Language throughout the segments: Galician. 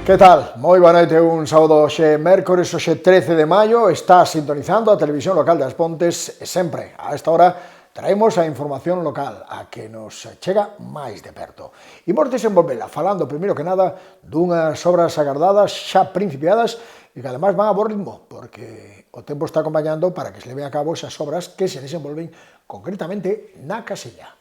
Que tal? Moi boa noite, un sábado xe mércores, xe 13 de maio, está sintonizando a televisión local de As Pontes e sempre a esta hora traemos a información local a que nos chega máis de perto. Imos desenvolvela falando, primeiro que nada, dunhas obras agardadas xa principiadas e que ademais van a bo ritmo, porque o tempo está acompañando para que se leve a cabo esas obras que se desenvolven concretamente na Casilla.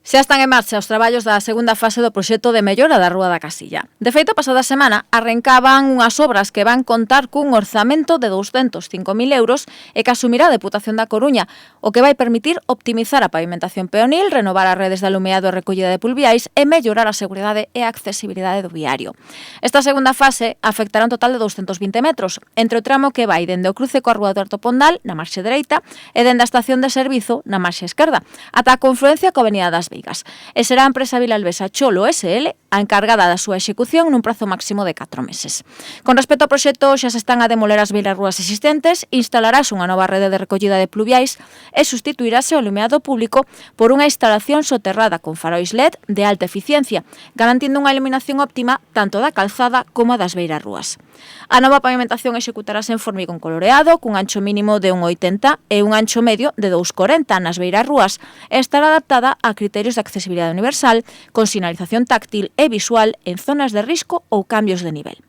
Xa están en marcha os traballos da segunda fase do proxecto de mellora da Rúa da Casilla. De feito, a pasada semana arrancaban unhas obras que van contar cun orzamento de 205.000 euros e que asumirá a Deputación da Coruña, o que vai permitir optimizar a pavimentación peonil, renovar as redes de alumeado e recollida de pluviais e mellorar a seguridade e a accesibilidade do viario. Esta segunda fase afectará un total de 220 metros, entre o tramo que vai dende o cruce coa Rúa do Alto Pondal, na marxe dereita, e dende a estación de servizo, na marxe esquerda, ata a confluencia coa Avenida das Vigas. E será a empresa vilalbesa Cholo SL a encargada da súa execución nun prazo máximo de 4 meses. Con respecto ao proxecto, xa se están a demoler as beirarrúas existentes, instalarás unha nova rede de recollida de pluviais e sustituirase o alumeado público por unha instalación soterrada con faróis LED de alta eficiencia, garantindo unha iluminación óptima tanto da calzada como das beirarrúas. A nova pavimentación executarase en formigón coloreado, cun ancho mínimo de 1,80 e un ancho medio de 2,40 nas beirarrúas, e estará adaptada a criterios de accesibilidade universal, con sinalización táctil e visual en zonas de risco ou cambios de nivel.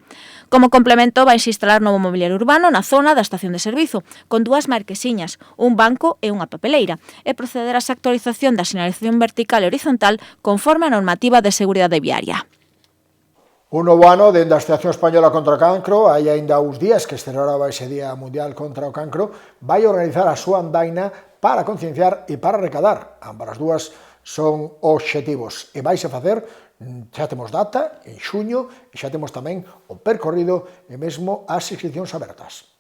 Como complemento, vais instalar novo mobiliario urbano na zona da estación de servizo, con 2 marquesiñas, un banco e unha papeleira, e proceder á actualización da sinalización vertical e horizontal conforme a normativa de seguridade viaria. Un novo ano dende a Asociación Española contra o Cancro, hai aínda uns días que celebraba ese Día Mundial contra o Cancro, vai organizar a súa andaina para concienciar e para recadar. Ambas as dúas son obxectivos e vais a facer, xa temos data, en xuño, e xa temos tamén o percorrido e mesmo as inscripcións abertas.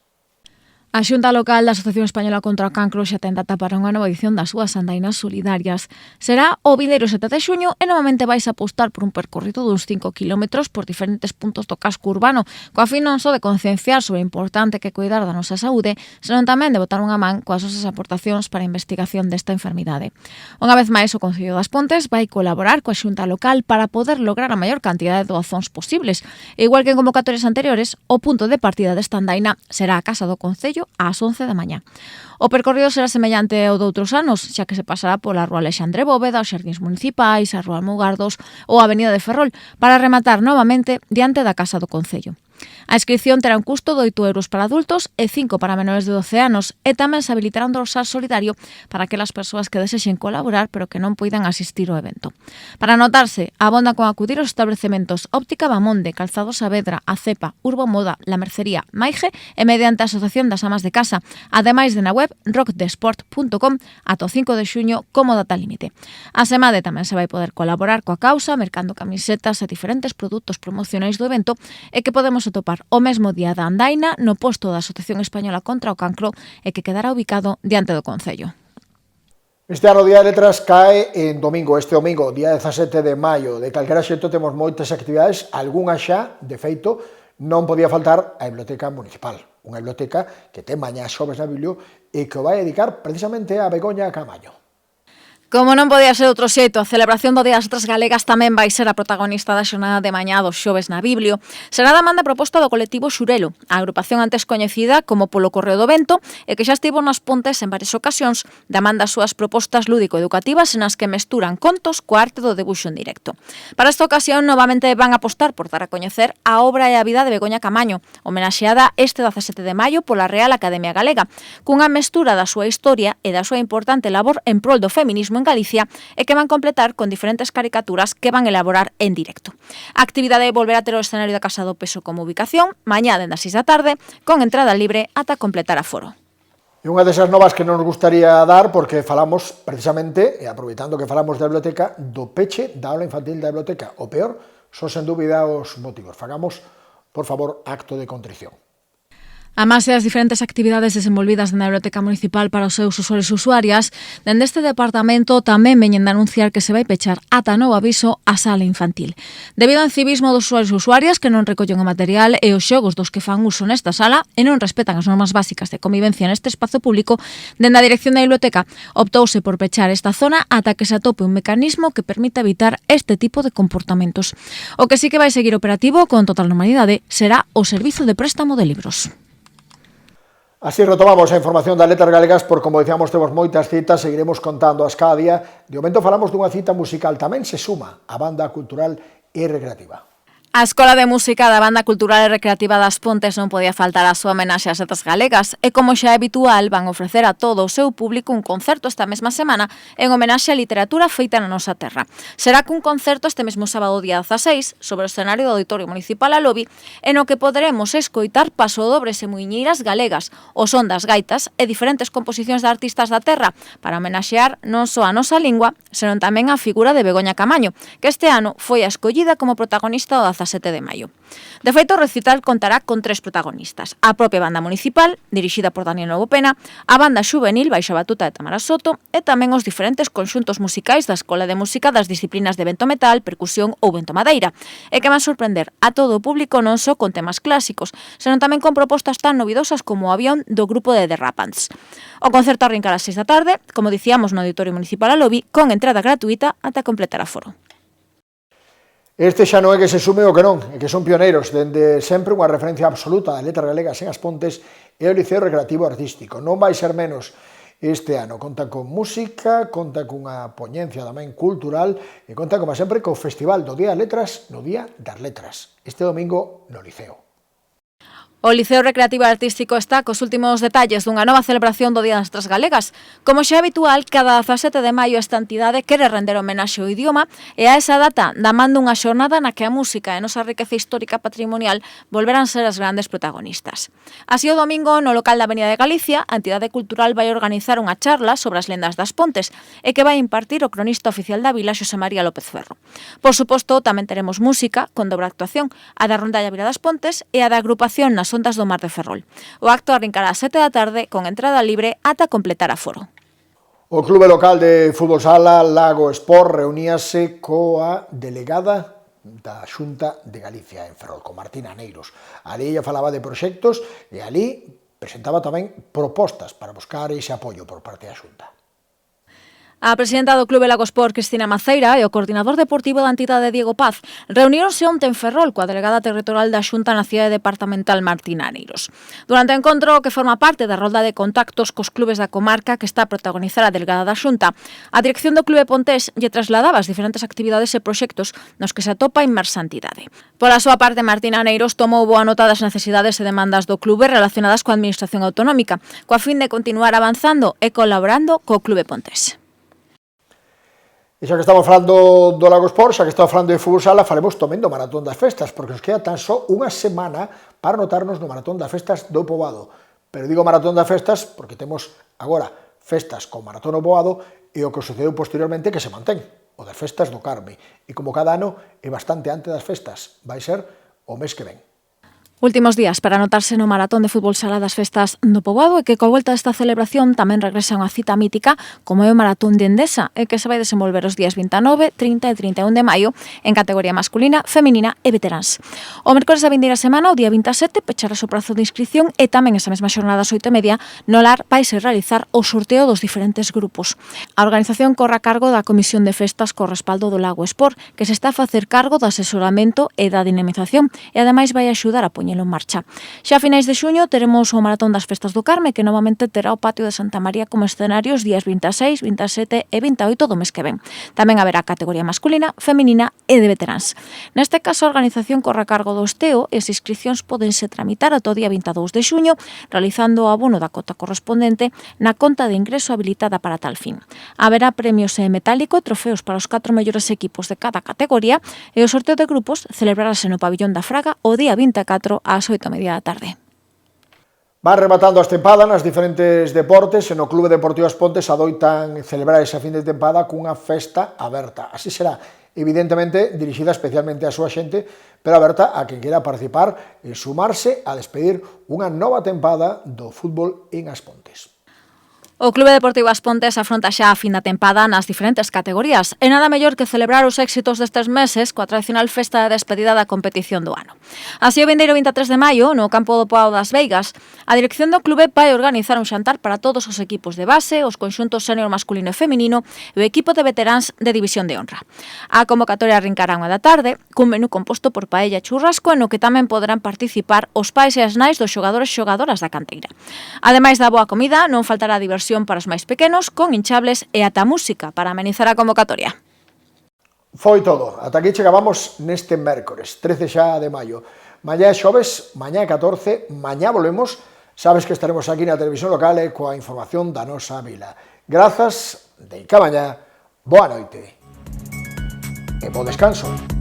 A Xunta Local da Asociación Española contra o Cancro xa ten data para unha nova edición das súas andainas solidarias. Será o vindeiro 7 de xuño e novamente vais a apostar por un percorrido duns 5 km por diferentes puntos do casco urbano, coa fin non só de concienciar sobre o importante que cuidar da nosa saúde, senón tamén de botar unha man coas nosas aportacións para a investigación desta enfermidade. Unha vez máis, o Concello das Pontes vai colaborar coa Xunta Local para poder lograr a maior cantidade de doazóns posibles. E igual que en convocatorias anteriores, o punto de partida desta andaina será a Casa do Concello ás 11 da mañá. O percorrido será semellante ao doutros anos, xa que se pasará pola Rúa Alexandre Bóveda, os Xardíns Municipais, a Rúa Almugardos ou a Avenida de Ferrol, para rematar novamente diante da Casa do Concello. A inscripción terá un custo de 8 euros para adultos e 5 para menores de 12 anos e tamén se habilitará un dorsal solidario para aquelas persoas que desexen colaborar pero que non poidan asistir ao evento. Para anotarse, abonda con acudir aos establecementos Óptica Bamonde, Calzado Saavedra, A Cepa, Urbo Moda, La Mercería, Maige e mediante a Asociación das Amas de Casa, ademais de na web rockdesport.com ata o 5 de xuño como data límite. A Semade tamén se vai poder colaborar coa causa mercando camisetas e diferentes produtos promocionais do evento e que podemos atopar o mesmo día da andaina no posto da Asociación Española contra o Cancro e que quedará ubicado diante do Concello. Este ano o Día de Letras cae en domingo, este domingo, día 17 de maio. De calquera xeito temos moitas actividades, algunhas xa, de feito, non podía faltar a Biblioteca Municipal. Unha biblioteca que ten mañá xoves na Biblio e que o vai dedicar precisamente a Begoña Camaño. Como non podía ser outro xeito, a celebración do Día das Letras Galegas tamén vai ser a protagonista da xornada de mañá dos xoves na Biblio. Será da man da proposta do colectivo Xurelo, a agrupación antes coñecida como polo Correo do Vento e que xa estivo nas Pontes en varias ocasións da man das súas propostas lúdico-educativas nas que mesturan contos coa arte do debuxo en directo. Para esta ocasión, novamente van a apostar por dar a coñecer a obra e a vida de Begoña Camaño, homenaxeada este 17 de maio pola Real Academia Galega, cunha mestura da súa historia e da súa importante labor en prol do feminismo en Galicia e que van completar con diferentes caricaturas que van elaborar en directo. A actividade volverá a ter o escenario da Casa do Peso como ubicación, mañá dende as 6 da tarde, con entrada libre ata completar aforo. E unha desas novas que non nos gustaría dar, porque falamos precisamente, e aproveitando que falamos da biblioteca, do peche da aula infantil da biblioteca. O peor son sen dúbida os motivos. Fagamos, por favor, acto de contrición. A máis das diferentes actividades desenvolvidas na Biblioteca Municipal para os seus usuarios e usuarias, dende este departamento tamén veñen de anunciar que se vai pechar ata novo aviso a sala infantil. Debido ao incivismo dos usuarios e usuarias que non recollen o material e os xogos dos que fan uso nesta sala e non respetan as normas básicas de convivencia neste espazo público, dende a dirección da biblioteca optouse por pechar esta zona ata que se atope un mecanismo que permita evitar este tipo de comportamentos. O que sí que vai seguir operativo con total normalidade será o servizo de préstamo de libros. Así retomamos a información das letras galegas, porque, como decíamos, temos moitas citas, seguiremos contando as cada día. De momento falamos dunha cita musical, tamén se suma a banda cultural e recreativa. A Escola de Música da Banda Cultural e Recreativa das Pontes non podía faltar a súa homenaxe ás letras galegas e, como xa é habitual, van ofrecer a todo o seu público un concerto esta mesma semana en homenaxe á literatura feita na nosa terra. Será cun concerto este mesmo sábado día 16 sobre o escenario do Auditorio Municipal Alobi, en o que poderemos escoitar pasodobles e muiñeiras galegas, o son das gaitas e diferentes composicións de artistas da terra para homenaxear non só a nosa lingua, senón tamén a figura de Begoña Camaño, que este ano foi a escollida como protagonista do 17 de maio. De feito, o recital contará con 3 protagonistas: a propia banda municipal, dirixida por Daniel Novopena, a banda xuvenil baixo a batuta de Tamara Soto e tamén os diferentes conxuntos musicais da Escola de Música das disciplinas de vento metal, percusión ou vento madeira, e que van sorprender a todo o público non só con temas clásicos, senón tamén con propostas tan novidosas como o avión do grupo de The Rapants. O concerto arrincará ás 6 da tarde, como dicíamos, no Auditorio Municipal Alobi, con entrada gratuita ata completar aforo. Este xa non é que se sume o que non, é que son pioneiros, dende sempre unha referencia absoluta das letras galegas en As Pontes e o Liceo Recreativo Artístico. Non vai ser menos este ano. Conta con música, conta cunha poñencia tamén cultural e conta, como sempre, co Festival do Día das Letras no Día das Letras, este domingo no Liceo. O Liceo Recreativo Artístico está cos últimos detalles dunha nova celebración do Día das Letras Galegas. Como xa é habitual, cada 17 de maio esta entidade quere render homenaxe ao idioma e a esa data damando unha xornada na que a música e a nosa riqueza histórica patrimonial volverán ser as grandes protagonistas. Así, o domingo, no local da Avenida de Galicia, a entidade cultural vai organizar unha charla sobre as lendas das Pontes e que vai impartir o cronista oficial da vila, Xosé María López Ferro. Por suposto, tamén teremos música con dobre actuación, a da Rondalla Vila das Pontes e a da agrupación nas Ondas do Mar de Ferrol. O acto arrincará ás 7 da tarde con entrada libre ata completar aforo. O clube local de fútbol sala Lago Sport reuníase coa delegada da Xunta de Galicia en Ferrol, con Martina Neiros. Ali ella falaba de proxectos e ali presentaba tamén propostas para buscar ese apoio por parte da Xunta. A presidenta do Clube Lago Sport, Cristina Maceira, e o coordinador deportivo da entidade, Diego Paz, reuníronse onte en Ferrol coa delegada territorial da Xunta na cidade departamental, Martina Neiros. Durante o encontro, que forma parte da rolda de contactos cos clubes da comarca que está a protagonizar a delegada da Xunta, a dirección do Clube Pontés lle trasladaba as diferentes actividades e proxectos nos que se atopa a inmersa entidade. Pola súa parte, Martina Neiros tomou boa nota das necesidades e demandas do clube relacionadas coa administración autonómica, coa fin de continuar avanzando e colaborando co Clube Pontés. E xa que estamos falando do Lago Sport, xa que estamos falando de fútbol sala, faremos tamén do Maratón das Festas, porque nos queda tan só unha semana para anotarnos no Maratón das Festas do Poboado. Pero digo Maratón das Festas porque temos agora festas con Maratón do Poboado e o que sucedeu posteriormente que se mantén, o das Festas do Carme. E como cada ano é bastante antes das festas, vai ser o mes que ven. Últimos días para anotarse no Maratón de Fútbol Sala das Festas do Poboado e que coa volta desta celebración tamén regresa unha cita mítica como é o Maratón de Endesa e que se vai desenvolver os días 29, 30 e 31 de maio en categoría masculina, feminina e veteráns. O mércores da vindeira semana, o día 27, pecharase o prazo de inscripción e tamén esa mesma xornada ás 8:30 no lar vaise realizar o sorteo dos diferentes grupos. A organización corre a cargo da Comisión de Festas co respaldo do Lago Sport, que se está a facer cargo do asesoramento e da dinamización e ademais vai axudar a poñelo en marcha. Xa a finais de xuño teremos o Maratón das Festas do Carme, que novamente terá o patio de Santa María como escenario os días 26, 27 e 28 do mes que ven. Tamén haberá categoría masculina, feminina e de veteráns. Neste caso, a organización corre a cargo do Esteo e as inscripcións podense tramitar ata o día 22 de xuño, realizando o abono da cota correspondente na conta de ingreso habilitada para tal fin. Haberá premios en metálico e trofeos para os 4 mellores equipos de cada categoría e o sorteo de grupos celebrarase no Pabillón da Fraga o día 24 ás 8:30 da tarde. Van rematando as tempadas nas diferentes deportes e no Clube Deportivo As Pontes adoitan celebrar esa fin de tempada cunha festa aberta. Así será, evidentemente, dirixida especialmente á súa xente, pero aberta a quen queira participar e sumarse a despedir unha nova tempada do fútbol en As Pontes. O Clube Deportivo As Pontes afronta xa a fin da tempada nas diferentes categorías e nada mellor que celebrar os éxitos destes meses coa tradicional festa de despedida da competición do ano. Así, o vindeiro 23 de maio, no campo do Poao das Veigas, a dirección do clube vai organizar un xantar para todos os equipos de base, os conxuntos sénior masculino e feminino e o equipo de veteráns de División de Honra. A convocatoria arrincará unha da tarde, cun menú composto por paella e churrasco, no que tamén poderán participar os pais e as nais dos xogadores e xogadoras da canteira. Ademais da boa comida, non faltará diversión para os máis pequenos, con hinchables e ata música para amenizar a convocatoria. Foi todo. Ata aquí chegamos neste mércores, 13 xa de maio. Mañá é xoves, mañá é 14, mañá volvemos. Sabes que estaremos aquí na televisión local e coa información da nosa vila. Grazas, de cá mañá, boa noite e bo descanso.